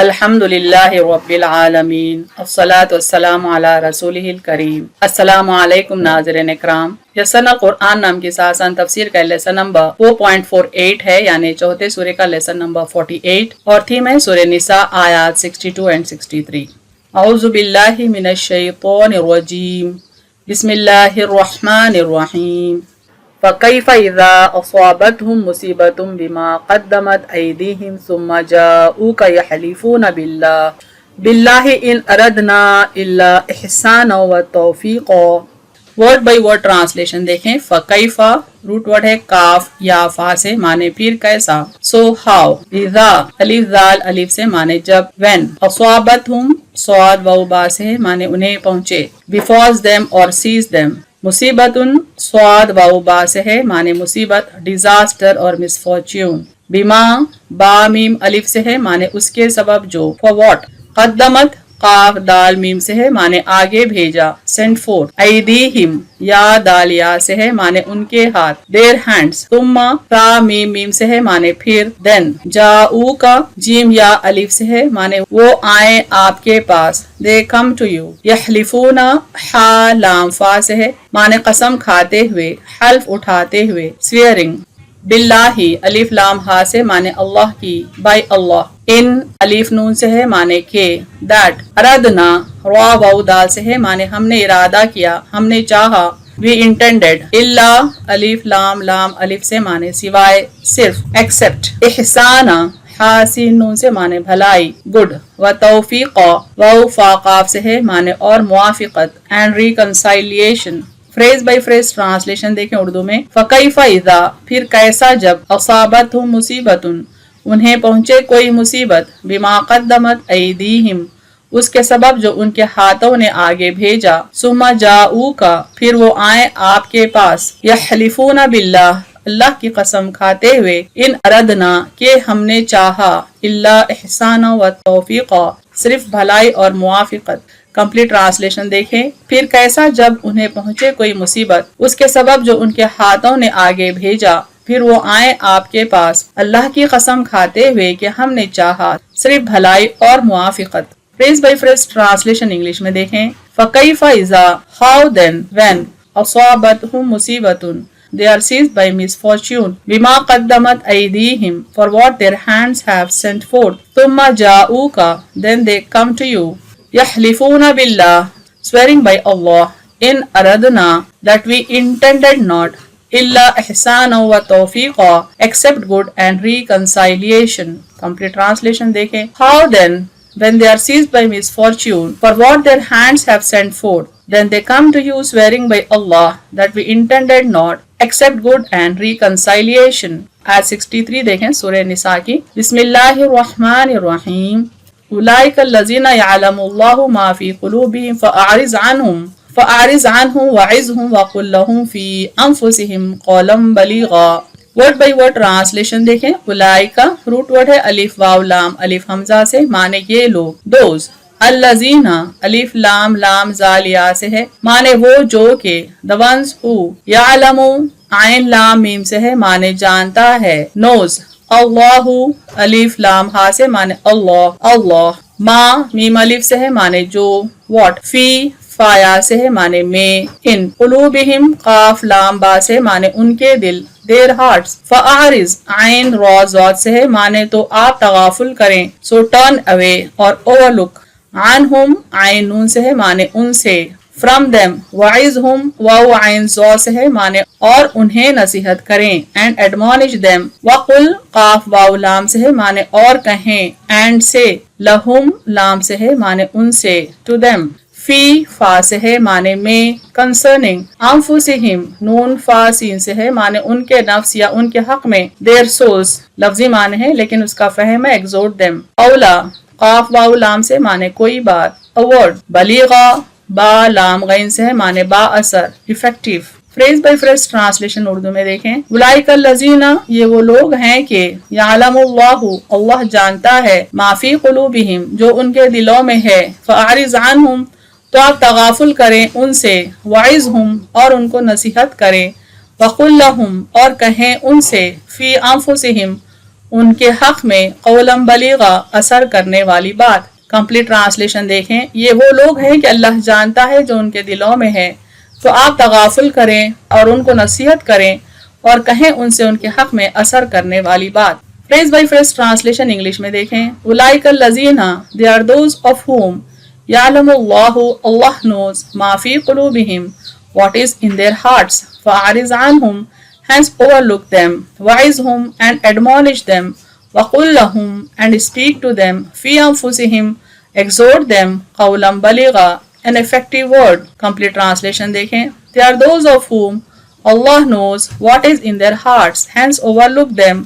الحمدللہ رب العالمین الصلاۃ والسلام علی رسولہ الکریم۔ السلام علیکم ناظرین اکرام۔ یسن قرآن نام کی ساسان تفسیر کا لیسن نمبر 4.48 ہے، یعنی چوتھے سورے کا لیسن نمبر 48، اور تھیم ہے سورہ نساء آیات 62 and 63۔ اعوذ باللہ من الشیطان الرجیم، بسم اللہ الرحمن الرحیم۔ فَكَيْفَ إِذَا أَصَابَتْهُمْ مُصِيبَةٌ بِمَا قَدَّمَتْ أَيْدِيهِمْ ثُمَّ جَاءُوكَ يَحْلِفُونَ بِاللَّهِ إِنْ أَرَدْنَا إِلَّا إِحْسَانًا وَتَوْفِيقًا۔ ورڈ بائی ورڈ ٹرانسلیشن دیکھیں۔ فَكَيْفَ روٹ ورڈ ہے کاف یا فا سے، معنی پھر کیسا، سو ہاؤ، اذا الف ذال الف سے معنی جب، وین اصابتہم صاد واو با سے معنی انہیں پہنچے، بفاز دیم اور سیز دیم، مصیبتن صاد واو با سے ہے معنی مصیبت، ڈیزاسٹر اور مس فارچیون، بما با میم الف سے ہے معنی اس کے سبب جو، فور واٹ، قدمت قاف دال میم سے ہے معنی آگے بھیجا، سینڈ فور، ایدیہم یا دال یا سے ہے معنی ان کے ہاتھ، دیر ہینڈز، ثم را میم میم سے ہے معنی پھر، دین جاؤ کا جیم یا الف سے ہے معنی وہ آئیں آپ کے پاس، دے کم ٹو یو، یحلفون حا لام فا سے ہے معنی قسم کھاتے ہوئے، حلف اٹھاتے ہوئے، سویئرنگ، باللہ الف لام ہا سے معنی اللہ کی، بائی اللہ، ان الف نون سے ہے معنی کہ، دیٹ ارادنا را واو دال سے ہے معنی ہم نے ارادہ کیا، ہم نے چاہا، وی انٹینڈیڈ، الا الف لام لام الف سے معنی سوائے، صرف، ایکسپٹ، احسانا حاسین نون سے معنی بھلائی، گڈ، و توفیقا واو فا قاف سے ہے معنی اور موافقت، and reconciliation. Phrase by phrase translation دیکھیں اردو میں۔ فَكَيْفَ إِذَا پھر کیسا جب، أَصَابَتْهُمْ مُصِيبَةٌ انہیں پہنچے کوئی مصیبت، بِمَا قَدَّمَتْ أَيْدِيهِمْ اس کے سبب جو ان کے ہاتھوں نے آگے بھیجا، ثُمَّ جَاءُوكَ پھر وہ آئیں آپ کے پاس، يَحْلِفُونَ بِاللَّهِ اللہ کی قسم کھاتے ہوئے، ان اردنا کہ ہم نے چاہا، الا احسانا و توفیقا صرف بھلائی اور موافقت۔ کمپلیٹ ٹرانسلیشن دیکھیں۔ پھر کیسا جب انہیں پہنچے کوئی مصیبت اس کے سبب جو ان کے ہاتھوں نے آگے بھیجا، پھر وہ آئیں آپ کے پاس اللہ کی قسم کھاتے ہوئے کہ ہم نے چاہا صرف بھلائی اور موافقت۔ Phrase by phrase translation English میں دیکھیں۔ فَكَيْفَ إِذَا how then when أَصَابَتْهُمْ مُصِيبَةٌ they are seized by misfortune بِمَا قَدَّمَتْ أَيْدِيهِمْ for what their hands have sent forth ثُمَّ جَاءُوكَ then they come to you يَحْلِفُونَ بِاللَّهِ swearing by Allah in aradna that we intended not illa ihsana wa tawfiqa except good and reconciliation۔ Complete translation دیکھیں۔ How then when they are seized by misfortune for what their hands have sent forth then they come to you swearing by Allah that we intended not except good and reconciliation۔ آیت 63 دیکھیں سورہ نساء کی۔ بسم اللہ الرحمن الرحیم۔ اولئک الذین یعلم اللہ ما فی قلوبہم فاعرض عنہم وعظہم وقل لہم فی انفسہم قولا بلیغا۔ ورڈ بائی ورڈ ٹرانسلیشن دیکھیں۔ اولئک روٹ ورڈ ہے الف واو لام الف حمزہ سے معنی یہ لوگ، دوز، الذین الف لام لام زال یا سے ہے معنی وہ جو کہ، the ones who، یعلم عین لام میم سے ہے معنی جانتا ہے، knows، اللہ الف لام ہا سے معنی اللہ، اللہ، ما میم الف سے ہے معنی جو، واٹ، فی فایا سے ہے معنی میں، ان قلوبہم قاف لام با سے معنی ان کے دل، دیر ہارٹس، فاعرض عین را ذات سے ہے معنی تو آپ تغافل کریں، سو ٹرن اوے اور اوور لک، عنہم عین نون سے ہے معنی ان سے، from them وعظہم واو عین ذو سے ہے معنی اور انہیں نصیحت کریں، and admonish them وقل قاف واو لام سے ہے معنی اور کہیں، and سے، لہم لام سے ہے معنی ان سے، to them، فی فا سے ہے معنی میں، concerning انفسہم نون فا سین سے ہے معنی ان کے نفس یا ان کے حق میں، their souls لفظی معنی ہے لیکن اس کا فہم ہے exhort them، اولا قاف واو لام سے معنی کوئی بات، a word، بلیغا با لام غین سے ہے معنی با اثر، effective. Phrase by phrase translation Urdu میں دیکھیں۔ اولئک الذین یہ وہ لوگ ہیں کہ، یعلم اللہ اللہ جانتا ہے، ما فی قلوبہم جو ان کے دلوں میں ہے، فاعرض عنہم تو آپ تغافل کریں ان سے، وعظہم اور ان کو نصیحت کریں، وقل لہم اور کہیں ان سے، فی انفسہم ان کے حق میں قولم بلیغا اثر کرنے والی بات۔ کمپلیٹ ٹرانسلیشن دیکھیں، یہ وہ لوگ ہیں کہ اللہ جانتا ہے جو ان کے دلوں میں ہے، تو آپ تغافل کریں اور ان کو نصیحت کریں اور کہیں ان سے ان کے حق میں اثر کرنے والی بات۔ Phrase by phrase translation English میں دیکھیں، اولئک الذین they are those of whom یعلم اللہ Allah knows ما فی قلوبہم what is in their hearts فاعرض عنہم hence overlook them وعظہم and admonish them وقل لہم and speak to them فی انفسہم exhort them قولا بلیغا an effective word۔ complete translation دیکھیں، they are those of whom Allah knows what is in their hearts hence overlook them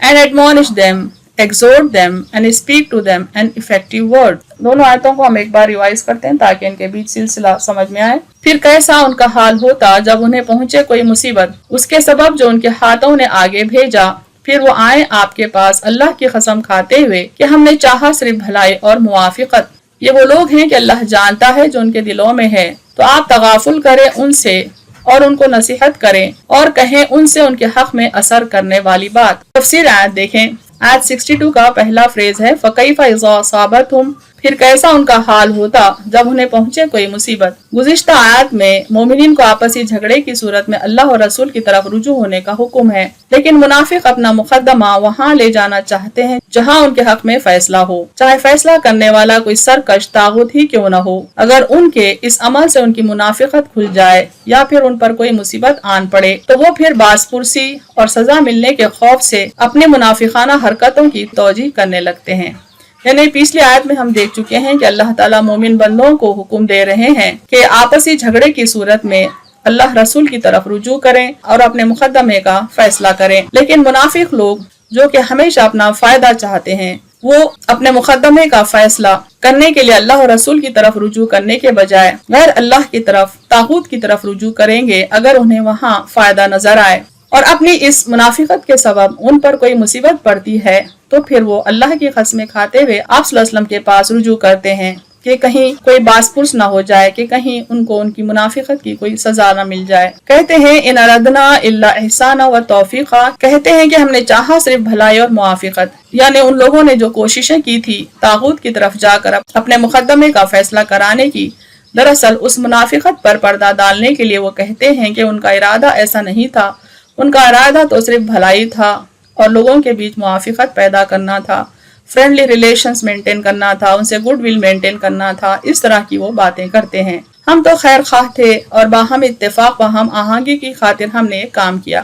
and admonish them exhort them and speak to them an effective word۔ دونوں آیتوں کو ہم ایک بار revise کرتے ہیں تاکہ ان کے بیچ سلسلہ سمجھ میں آئے۔ پھر کیسا ان کا حال ہوتا جب انہیں پہنچے کوئی مصیبت اس کے سبب جو ان کے ہاتھوں نے آگے بھیجا، پھر وہ آئیں آپ کے پاس اللہ کی قسم کھاتے ہوئے کہ ہم نے چاہا صرف بھلائی اور موافقت۔ یہ وہ لوگ ہیں کہ اللہ جانتا ہے جو ان کے دلوں میں ہے، تو آپ تغافل کریں ان سے اور ان کو نصیحت کریں اور کہیں ان سے ان کے حق میں اثر کرنے والی بات۔ تفسیر آیت دیکھیں، آیت 62 کا پہلا فریز ہے فَكَيْفَ إِذَا أَصَابَتْهُمْ، پھر کیسا ان کا حال ہوتا جب انہیں پہنچے کوئی مصیبت۔ گزشتہ آیت میں مومنین کو آپسی جھگڑے کی صورت میں اللہ اور رسول کی طرف رجوع ہونے کا حکم ہے، لیکن منافق اپنا مقدمہ وہاں لے جانا چاہتے ہیں جہاں ان کے حق میں فیصلہ ہو، چاہے فیصلہ کرنے والا کوئی سرکش طاغوت ہی کیوں نہ ہو۔ اگر ان کے اس عمل سے ان کی منافقت کھل جائے یا پھر ان پر کوئی مصیبت آن پڑے تو وہ پھر باز پرسی اور سزا ملنے کے خوف سے اپنی منافقانہ حرکتوں کی توجیہ کرنے لگتے ہیں۔ یعنی پچھلی آیت میں ہم دیکھ چکے ہیں کہ اللہ تعالیٰ مومن بندوں کو حکم دے رہے ہیں کہ آپسی جھگڑے کی صورت میں اللہ رسول کی طرف رجوع کریں اور اپنے مقدمے کا فیصلہ کریں، لیکن منافق لوگ جو کہ ہمیشہ اپنا فائدہ چاہتے ہیں وہ اپنے مقدمے کا فیصلہ کرنے کے لیے اللہ اور رسول کی طرف رجوع کرنے کے بجائے غیر اللہ کی طرف طاغوت کی طرف رجوع کریں گے اگر انہیں وہاں فائدہ نظر آئے، اور اپنی اس منافقت کے سبب ان پر کوئی مصیبت پڑتی ہے تو پھر وہ اللہ کی قسمیں کھاتے ہوئے آپ صلی اللہ علیہ وسلم کے پاس رجوع کرتے ہیں کہ کہیں کوئی باس پرس نہ ہو جائے، کہ کہیں ان کو ان کی منافقت کی کوئی سزا نہ مل جائے۔ کہتے ہیں ان اردنا الا احسانا و توفیقا، کہتے ہیں کہ ہم نے چاہا صرف بھلائی اور موافقت، یعنی ان لوگوں نے جو کوششیں کی تھی طاغوت کی طرف جا کر اپنے مقدمے کا فیصلہ کرانے کی، دراصل اس منافقت پر پردہ ڈالنے کے لیے وہ کہتے ہیں کہ ان کا ارادہ ایسا نہیں تھا، ان کا ارادہ تو صرف بھلائی تھا اور لوگوں کے بیچ موافقت پیدا کرنا تھا، فرینڈلی ریلیشنز مینٹین کرنا تھا، ان سے گڈ ول مینٹین کرنا تھا، اس طرح کی وہ باتیں کرتے ہیں۔ ہم تو خیر خواہ تھے اور باہم اتفاق و ہم آہنگی کی خاطر ہم نے یہ کام کیا۔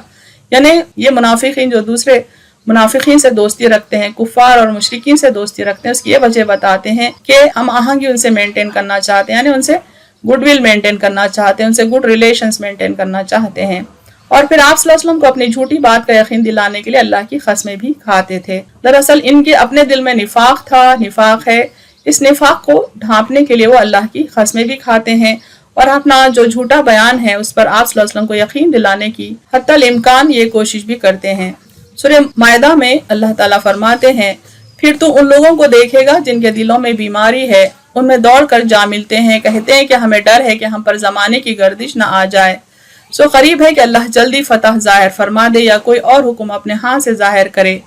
یعنی یہ منافقین جو دوسرے منافقین سے دوستی رکھتے ہیں، کفار اور مشرکین سے دوستی رکھتے ہیں، اس کی یہ وجہ بتاتے ہیں کہ ہم آہنگی ان سے مینٹین کرنا چاہتے ہیں، یعنی ان سے گڈ ول مینٹین کرنا چاہتے ہیں، ان سے گڈ ریلیشنز مینٹین کرنا چاہتے ہیں۔ اور پھر آپ صلی اللہ علیہ وسلم کو اپنی جھوٹی بات کا یقین دلانے کے لیے اللہ کی قسمیں بھی کھاتے تھے۔ دراصل ان کے اپنے دل میں نفاق تھا، نفاق ہے، اس نفاق کو ڈھانپنے کے لیے وہ اللہ کی قسمیں بھی کھاتے ہیں اور اپنا جو جھوٹا بیان ہے اس پر آپ صلی اللہ علیہ وسلم کو یقین دلانے کی حتی الامکان یہ کوشش بھی کرتے ہیں۔ سورہ مائدہ میں اللہ تعالیٰ فرماتے ہیں، پھر تو ان لوگوں کو دیکھے گا جن کے دلوں میں بیماری ہے، ان میں دوڑ کر جا ملتے ہیں، کہتے ہیں کہ ہمیں ڈر ہے کہ ہم پر زمانے کی گردش نہ آ جائے، سو قریب ہے کہ اللہ جلدی فتح ظاہر فرما دے یا کوئی اور حکم اپنے ہاں سے ظاہر کرے،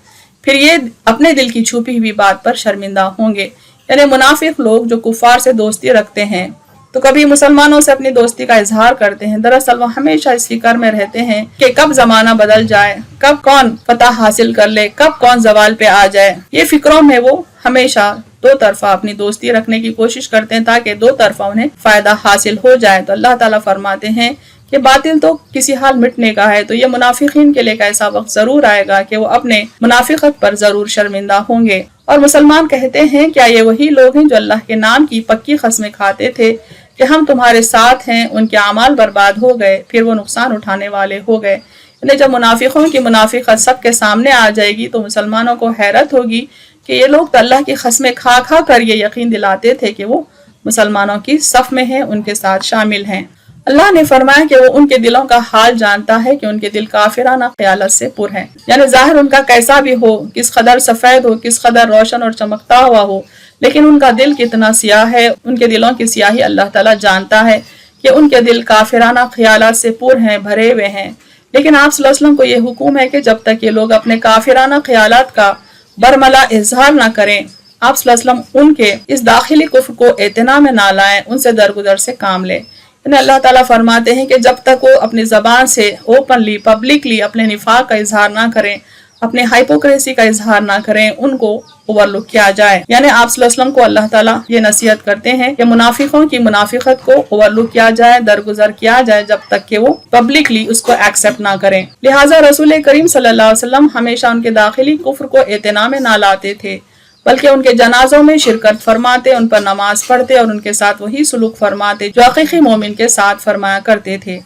پھر یہ اپنے دل کی چھپی ہوئی بات پر شرمندہ ہوں گے۔ یعنی منافق لوگ جو کفار سے دوستی رکھتے ہیں تو کبھی مسلمانوں سے اپنی دوستی کا اظہار کرتے ہیں، دراصل وہ ہمیشہ اس فکر میں رہتے ہیں کہ کب زمانہ بدل جائے، کب کون فتح حاصل کر لے، کب کون زوال پہ آ جائے۔ یہ فکروں میں وہ ہمیشہ دو طرفہ اپنی دوستی رکھنے کی کوشش کرتے ہیں تاکہ دو طرفہ انہیں فائدہ حاصل ہو جائے۔ تو اللہ تعالیٰ فرماتے ہیں کہ باطل تو کسی حال مٹنے کا ہے، تو یہ منافقین کے لیے ایک ایسا وقت ضرور آئے گا کہ وہ اپنے منافقت پر ضرور شرمندہ ہوں گے۔ اور مسلمان کہتے ہیں کیا یہ وہی لوگ ہیں جو اللہ کے نام کی پکی قسمیں کھاتے تھے کہ ہم تمہارے ساتھ ہیں، ان کے اعمال برباد ہو گئے، پھر وہ نقصان اٹھانے والے ہو گئے۔ یعنی جب منافقوں کی منافقت سب کے سامنے آ جائے گی تو مسلمانوں کو حیرت ہوگی کہ یہ لوگ تو اللہ کی قسمیں کھا کھا کر یہ یقین دلاتے تھے کہ وہ مسلمانوں کی صف میں ہیں، ان کے ساتھ شامل ہیں۔ اللہ نے فرمایا کہ وہ ان کے دلوں کا حال جانتا ہے کہ ان کے دل کافرانہ خیالت سے پر ہیں، یعنی ظاہر ان کا کیسا بھی ہو، کس قدر سفید ہو، کس قدر روشن اور چمکتا ہوا ہو، لیکن ان کا دل کتنا سیاہ ہے، ان کے دلوں کی سیاہی اللہ تعالیٰ جانتا ہے کہ ان کے دل کافرانہ خیالات سے پر ہیں، بھرے ہوئے ہیں۔ لیکن آپ صلی اللہ علیہ وسلم کو یہ حکم ہے کہ جب تک یہ لوگ اپنے کافرانہ خیالات کا برملا اظہار نہ کریں، آپ صلی اللہ علیہ وسلم ان کے اس داخلی کفر کو اعتنا میں نہ لائیں، ان سے درگزر سے کام لیں۔ یعنی اللہ تعالیٰ فرماتے ہیں کہ جب تک وہ اپنی زبان سے اوپنلی پبلکلی اپنے نفاق کا اظہار نہ کریں، اپنے ہائپوکریسی کا اظہار نہ کریں، ان کو اوور لک کیا جائے۔ یعنی آپ صلی اللہ علیہ وسلم کو اللہ تعالیٰ یہ نصیحت کرتے ہیں کہ منافقوں کی منافقت کو اوور لک کیا جائے، درگزر کیا جائے، جب تک کہ وہ پبلکلی اس کو ایکسیپٹ نہ کریں۔ لہٰذا رسول کریم صلی اللہ علیہ وسلم ہمیشہ ان کے داخلی کفر کو اعتنا میں نہ لاتے تھے، بلکہ ان کے جنازوں میں شرکت فرماتے، ان پر نماز پڑھتے اور ان کے ساتھ وہی سلوک فرماتے جو حقیقی مومن کے ساتھ فرمایا کرتے تھے۔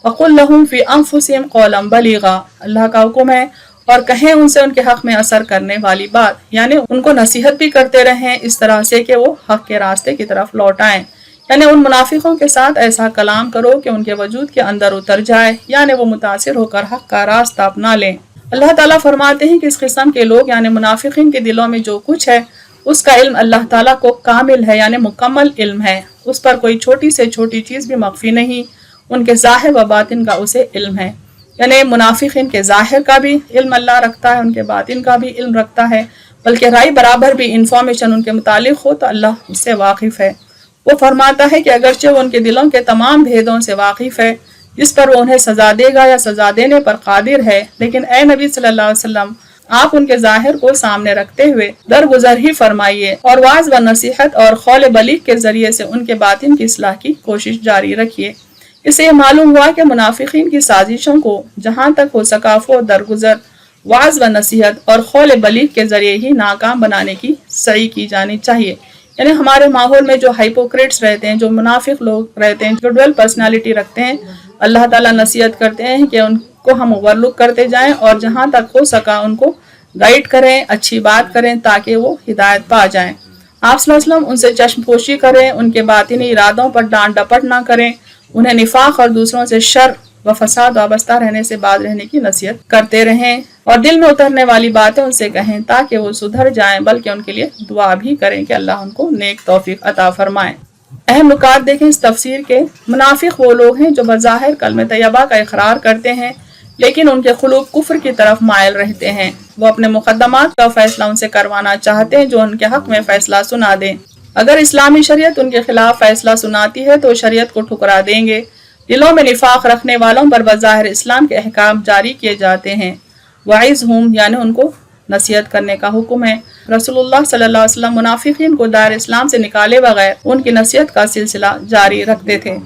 وَقُلْ لَهُمْ فِي أَنفُسِهِمْ قَوْلًا بَلِيغًا، اللہ کا حکم ہے اور کہیں ان سے ان کے حق میں اثر کرنے والی بات، یعنی ان کو نصیحت بھی کرتے رہیں اس طرح سے کہ وہ حق کے راستے کی طرف لوٹ آئیں۔ یعنی ان منافقوں کے ساتھ ایسا کلام کرو کہ ان کے وجود کے اندر اتر جائے، یعنی وہ متاثر ہو کر حق کا راستہ اپنا لیں۔ اللہ تعالیٰ فرماتے ہیں کہ اس قسم کے لوگ یعنی منافقین کے دلوں میں جو کچھ ہے اس کا علم اللہ تعالیٰ کو کامل ہے، یعنی مکمل علم ہے، اس پر کوئی چھوٹی سے چھوٹی چیز بھی مخفی نہیں، ان کے ظاہر و باطن کا اسے علم ہے۔ یعنی منافقین کے ظاہر کا بھی علم اللہ رکھتا ہے، ان کے باطن کا بھی علم رکھتا ہے، بلکہ رائے برابر بھی انفارمیشن ان کے متعلق ہو تو اللہ اس سے واقف ہے۔ وہ فرماتا ہے کہ اگرچہ وہ ان کے دلوں کے تمام بھیدوں سے واقف ہے، جس پر وہ انہیں سزا دے گا یا سزا دینے پر قادر ہے، لیکن اے نبی صلی اللہ علیہ وسلم آپ ان کے ظاہر کو سامنے رکھتے ہوئے درگزر ہی فرمائیے اور واعظ و نصیحت اور قول بلیغ کے ذریعے سے ان کے باطن کی اصلاح کی کوشش جاری رکھیے۔ اس سے یہ معلوم ہوا کہ منافقین کی سازشوں کو جہاں تک ہو سکا فو درگزر، واعظ و نصیحت اور قول بلیغ کے ذریعے ہی ناکام بنانے کی سعی کی جانی چاہیے۔ یعنی ہمارے ماحول میں جو ہائپوکریٹس رہتے ہیں، جو منافق لوگ رہتے ہیں، جو ڈویل پرسنالٹی رکھتے ہیں، اللہ تعالیٰ نصیحت کرتے ہیں کہ ان کو ہم اوور لک کرتے جائیں اور جہاں تک ہو سکا ان کو گائیڈ کریں، اچھی بات کریں تاکہ وہ ہدایت پا جائیں۔ آپ صلی اللہ علیہ وسلم ان سے چشم پوشی کریں، ان کے باطنی ارادوں پر ڈانٹ ڈپٹ نہ کریں، انہیں نفاق اور دوسروں سے شر و فساد وابستہ رہنے سے باز رہنے کی نصیحت کرتے رہیں اور دل میں اترنے والی باتیں ان سے کہیں تاکہ وہ سدھر جائیں، بلکہ ان کے لیے دعا بھی کریں کہ اللہ ان کو نیک توفیق عطا فرمائے۔ اہم نکات دیکھیں اس تفسیر کے۔ منافق وہ لوگ ہیں جو بظاہر کلمہ طیبہ کا اقرار کرتے ہیں لیکن ان کے قلوب کفر کی طرف مائل رہتے ہیں۔ وہ اپنے مقدمات کا فیصلہ ان سے کروانا چاہتے ہیں جو ان کے حق میں فیصلہ سنا دیں۔ اگر اسلامی شریعت ان کے خلاف فیصلہ سناتی ہے تو شریعت کو ٹھکرا دیں گے۔ دلوں میں نفاق رکھنے والوں پر بظاہر اسلام کے احکام جاری کیے جاتے ہیں۔ وعظہم یعنی ان کو نصیحت کرنے کا حکم ہے۔ رسول اللہ صلی اللہ علیہ وسلم منافقین کو دائر اسلام سے نکالے بغیر ان کی نصیحت کا سلسلہ جاری رکھتے تھے۔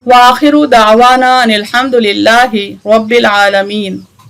وآخر دعوانا ان الحمد للہ رب العالمین۔